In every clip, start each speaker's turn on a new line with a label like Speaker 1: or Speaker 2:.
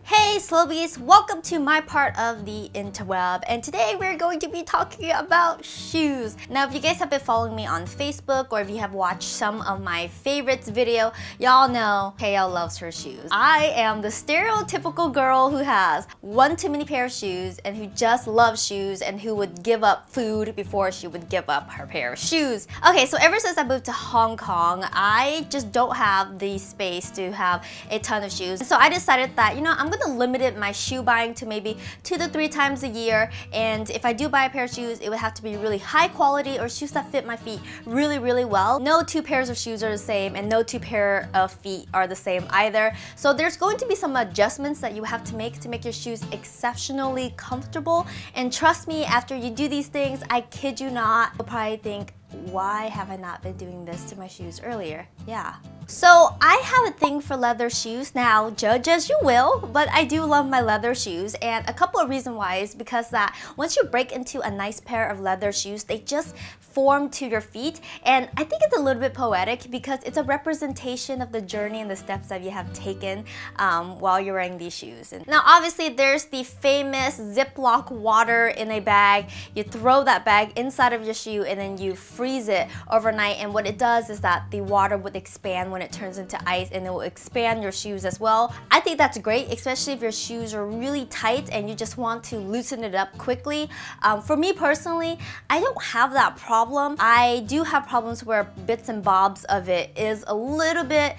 Speaker 1: Hey Sloabies, welcome to my part of the interweb, and today we're going to be talking about shoes. Now if you guys have been following me on Facebook or if you have watched some of my favorites video, y'all know KL loves her shoes. I am the stereotypical girl who has one too many pair of shoes and who just loves shoes and who would give up food before she would give up her pair of shoes. Okay, so ever since I moved to Hong Kong, I just don't have the space to have a ton of shoes. So I decided that, I'm gonna limit my shoe buying to maybe 2 to 3 times a year, and if I do buy a pair of shoes, it would have to be really high quality or shoes that fit my feet really well. No two pairs of shoes are the same and no two pair of feet are the same either. So there's going to be some adjustments that you have to make your shoes exceptionally comfortable, and trust me, after you do these things, I kid you not, you'll probably think, why have I not been doing this to my shoes earlier? Yeah. So I have a thing for leather shoes. Now, judge as you will, but I do love my leather shoes, and a couple of reasons why is because that once you break into a nice pair of leather shoes, they just form to your feet, and I think it's a little bit poetic because it's a representation of the journey and the steps that you have taken while you're wearing these shoes. And now obviously there's the famous Ziploc water in a bag. You throw that bag inside of your shoe and then you freeze it overnight, and what it does is that the water would expand when it turns into ice, and it will expand your shoes as well. I think that's great, especially if your shoes are really tight and you just want to loosen it up quickly. For me personally, I don't have that problem. I do have problems where bits and bobs of it is a little bit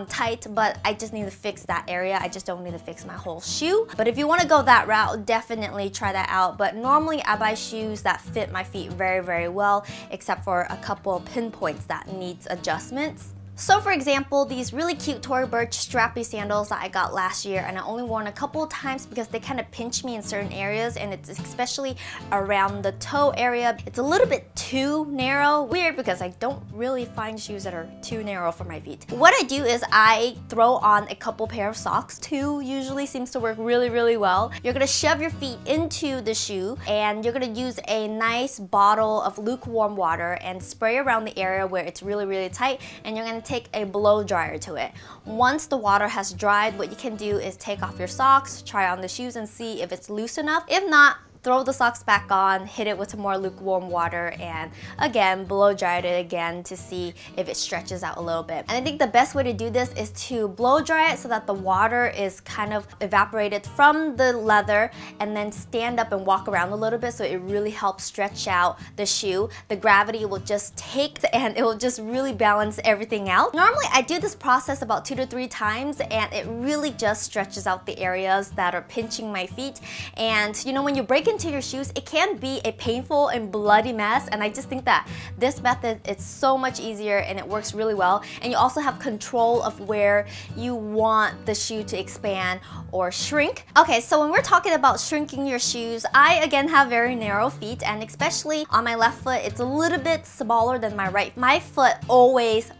Speaker 1: tight, but I just need to fix that area. I just don't need to fix my whole shoe. But if you want to go that route, definitely try that out. But normally I buy shoes that fit my feet very well, except for a couple of pinpoints that needs adjustments. So for example, these really cute Tory Burch strappy sandals that I got last year, and I only worn a couple of times because they kind of pinch me in certain areas, and it's especially around the toe area. It's a little bit too narrow. Weird, because I don't really find shoes that are too narrow for my feet. What I do is I throw on a couple pair of socks. 2 usually seems to work really well. You're gonna shove your feet into the shoe, and you're gonna use a nice bottle of lukewarm water and spray around the area where it's really tight, and you're gonna take a blow dryer to it. Once the water has dried, what you can do is take off your socks, try on the shoes, and see if it's loose enough. If not, throw the socks back on, hit it with some more lukewarm water, and again, blow dry it again to see if it stretches out a little bit. And I think the best way to do this is to blow dry it so that the water is kind of evaporated from the leather, and then stand up and walk around a little bit so it really helps stretch out the shoe. The gravity will just take and it will just really balance everything out. Normally I do this process about 2 to 3 times, and it really just stretches out the areas that are pinching my feet. And when you break into your shoes, it can be a painful and bloody mess, and I just think that this method is so much easier and it works really well, and you also have control of where you want the shoe to expand or shrink. Okay, so when we're talking about shrinking your shoes, I again have very narrow feet, and especially on my left foot, it's a little bit smaller than my right. My foot always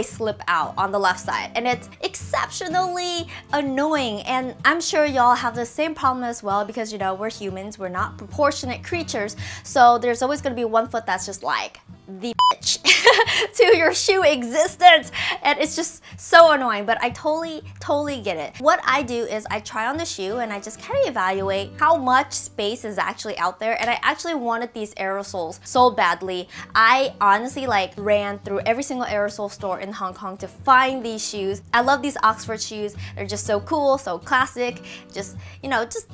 Speaker 1: slip out on the left side, and it's exceptionally annoying, and I'm sure y'all have the same problem as well, because we're humans, we're not proportionate creatures, so there's always going to be one foot that's just like the bitch to your shoe existence, and it's just so annoying. But I totally get it. What I do is I try on the shoe and I just kind of evaluate how much space is actually out there, and I actually wanted these aerosols so badly. I honestly ran through every single aerosol store in Hong Kong to find these shoes. I love these Oxford shoes. They're just so cool, so classic, just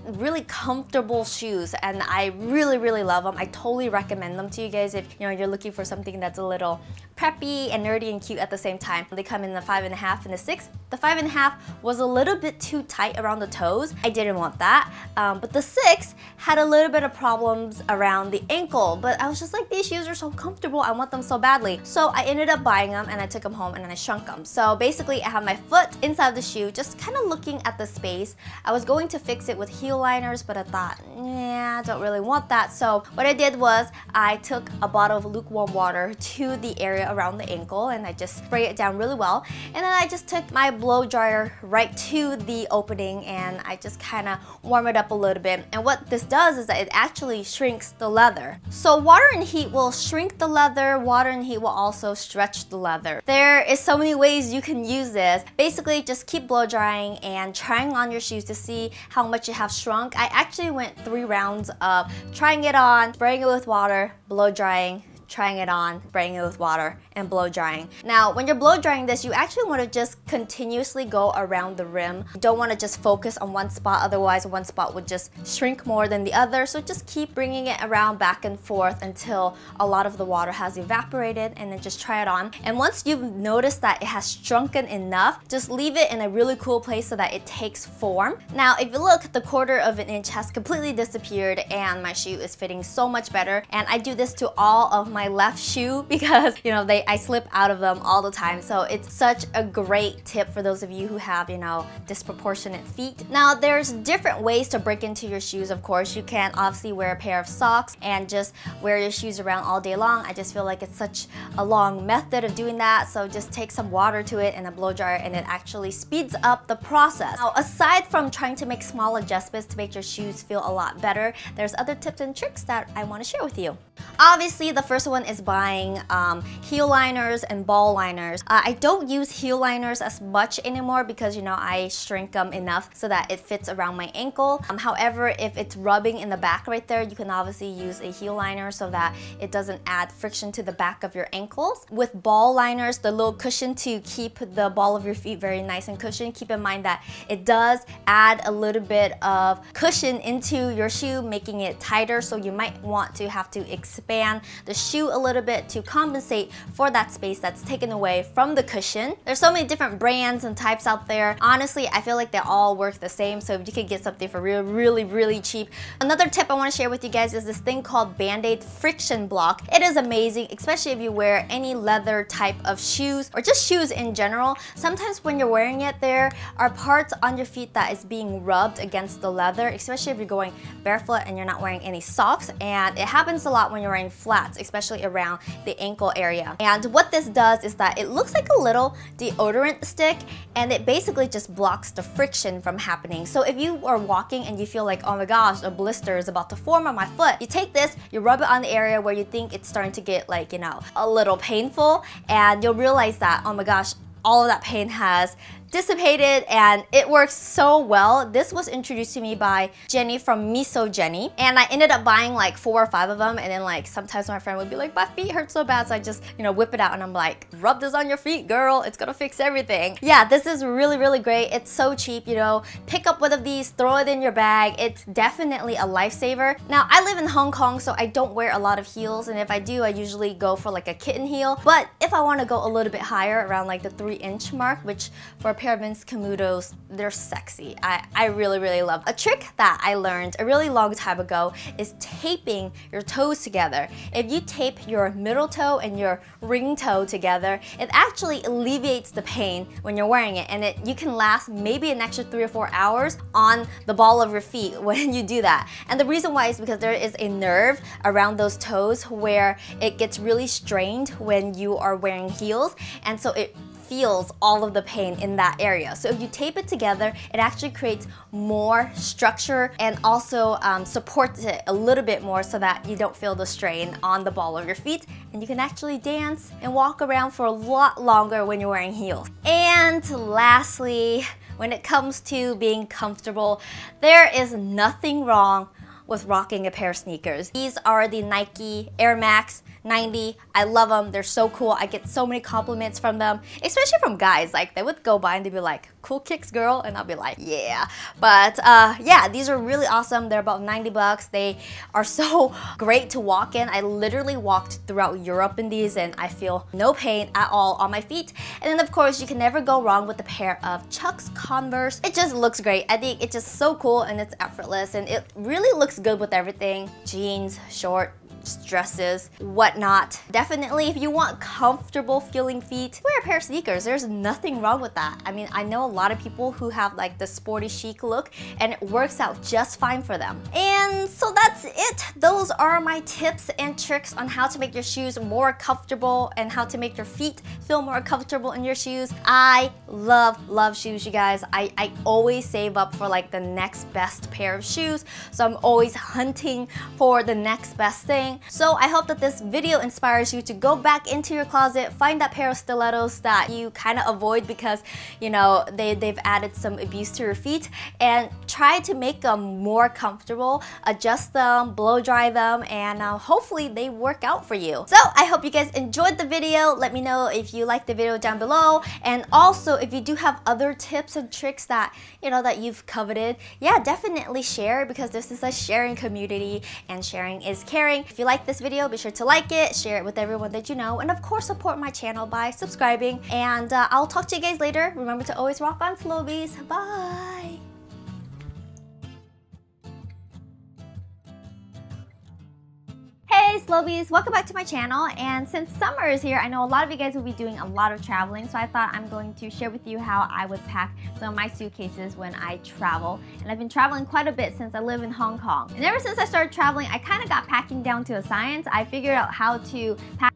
Speaker 1: really comfortable shoes, and I really love them. I totally recommend them to you guys if you're looking for something that's a little preppy and nerdy and cute at the same time. They come in the 5.5 and the 6. The 5.5 was a little bit too tight around the toes. I didn't want that. But the 6 had a little bit of problems around the ankle, but I was just like, these shoes are so comfortable, I want them so badly. So I ended up buying them, and I took them home and then I shrunk them. So basically I have my foot inside the shoe, just kind of looking at the space. I was going to fix it with heel liners, but I thought, yeah, I don't really want that. So what I did was I took a bottle of lukewarm water to the area around the ankle, and I just spray it down really well. And then I just took my blow dryer right to the opening and I just kind of warm it up a little bit. And what this does is that it actually shrinks the leather. So water and heat will shrink the leather, water and heat will also stretch the leather. There is so many ways you can use this. Basically, just keep blow drying and trying on your shoes to see how much you have shrunk. I actually went 3 rounds of trying it on, spraying it with water, blow drying, trying it on, spraying it with water, and blow drying. Now, when you're blow drying this, you actually want to just continuously go around the rim. You don't want to just focus on one spot, otherwise one spot would just shrink more than the other. So just keep bringing it around back and forth until a lot of the water has evaporated, and then just try it on. And once you've noticed that it has shrunken enough, just leave it in a really cool place so that it takes form. Now, if you look, the 1/4 of an inch has completely disappeared and my shoe is fitting so much better. And I do this to all of my left shoe because, you know, I slip out of them all the time. So it's such a great tip for those of you who have, you know, disproportionate feet. Now, there's different ways to break into your shoes, of course. You can obviously wear a pair of socks and just wear your shoes around all day long. I just feel like it's such a long method of doing that. So just take some water to it and a blow dryer and it actually speeds up the process. Now, aside from trying to make small adjustments to make your shoes feel a lot better, there's other tips and tricks that I want to share with you. Obviously, the first one is buying heel liners and ball liners. I don't use heel liners as much anymore because, you know, I shrink them enough so that it fits around my ankle. However, if it's rubbing in the back right there, you can obviously use a heel liner so that it doesn't add friction to the back of your ankles. With ball liners, the little cushion to keep the ball of your feet very nice and cushioned, keep in mind that it does add a little bit of cushion into your shoe, making it tighter, so you might want to have to expand the shoe a little bit to compensate for that space that's taken away from the cushion. There's so many different brands and types out there. Honestly, I feel like they all work the same, so if you could get something for really cheap. Another tip I want to share with you guys is this thing called Band-Aid Friction Block. It is amazing, especially if you wear any leather type of shoes or just shoes in general. Sometimes when you're wearing it, there are parts on your feet that is being rubbed against the leather, especially if you're going barefoot and you're not wearing any socks. And it happens a lot when you're wearing flats, especially around the ankle area. And what this does is that it looks like a little deodorant stick, and it basically just blocks the friction from happening. So if you are walking and you feel like, oh my gosh, a blister is about to form on my foot, you take this, you rub it on the area where you think it's starting to get, like, you know, a little painful, and you'll realize that, oh my gosh, all of that pain has dissipated, and it works so well. This was introduced to me by Jenny from Miso Jenny, and I ended up buying like 4 or 5 of them, and then like sometimes my friend would be like, my feet hurt so bad, so I just, you know, whip it out and I'm like, rub this on your feet, girl, it's gonna fix everything. Yeah, this is really great. It's so cheap, you know. Pick up one of these, throw it in your bag. It's definitely a lifesaver. Now, I live in Hong Kong, so I don't wear a lot of heels, and if I do, I usually go for like a kitten heel. But if I want to go a little bit higher, around like the 3-inch mark, which for a pair of men's Camutos, they're sexy. I really love. A trick that I learned a really long time ago is taping your toes together. If you tape your middle toe and your ring toe together, it actually alleviates the pain when you're wearing it, and you can last maybe an extra 3 or 4 hours on the ball of your feet when you do that. And the reason why is because there is a nerve around those toes where it gets really strained when you are wearing heels, and so it feels all of the pain in that area. So if you tape it together, it actually creates more structure and also supports it a little bit more so that you don't feel the strain on the ball of your feet, and you can actually dance and walk around for a lot longer when you're wearing heels. And lastly, when it comes to being comfortable, there is nothing wrong with rocking a pair of sneakers. These are the Nike Air Max 90. I love them. They're so cool. I get so many compliments from them, especially from guys. Like, they would go by and they'd be like, cool kicks, girl, and I'll be like, yeah. But yeah, these are really awesome. They're about 90 bucks. They are so great to walk in. I literally walked throughout Europe in these, and I feel no pain at all on my feet. And then of course, you can never go wrong with a pair of Chuck's Converse. It just looks great. I think it's just so cool, and it's effortless, and it really looks good with everything. Jeans, short, dresses, whatnot. Definitely, if you want comfortable feeling feet, wear a pair of sneakers. There's nothing wrong with that. I mean, I know a lot of people who have like the sporty chic look and it works out just fine for them. And so that's it. Those are my tips and tricks on how to make your shoes more comfortable and how to make your feet feel more comfortable in your shoes. I love shoes, you guys. I always save up for like the next best pair of shoes. So I'm always hunting for the next best thing. So I hope that this video inspires you to go back into your closet, find that pair of stilettos that you kind of avoid because, you know, they've added some abuse to your feet, and try to make them more comfortable, adjust them, blow dry them, and hopefully they work out for you. So I hope you guys enjoyed the video. Let me know if you liked the video down below, and also if you do have other tips and tricks that, you know, that you've coveted, yeah, definitely share, because this is a sharing community and sharing is caring. If you like this video, be sure to like it, share it with everyone that you know, and of course support my channel by subscribing. And I'll talk to you guys later. Remember to always rock on, Sloabies. Bye! Hey Sloabies, welcome back to my channel. And since summer is here, I know a lot of you guys will be doing a lot of traveling, so I thought I'm going to share with you how I would pack some of my suitcases when I travel. And I've been traveling quite a bit since I live in Hong Kong. And ever since I started traveling, I kind of got packing down to a science. I figured out how to pack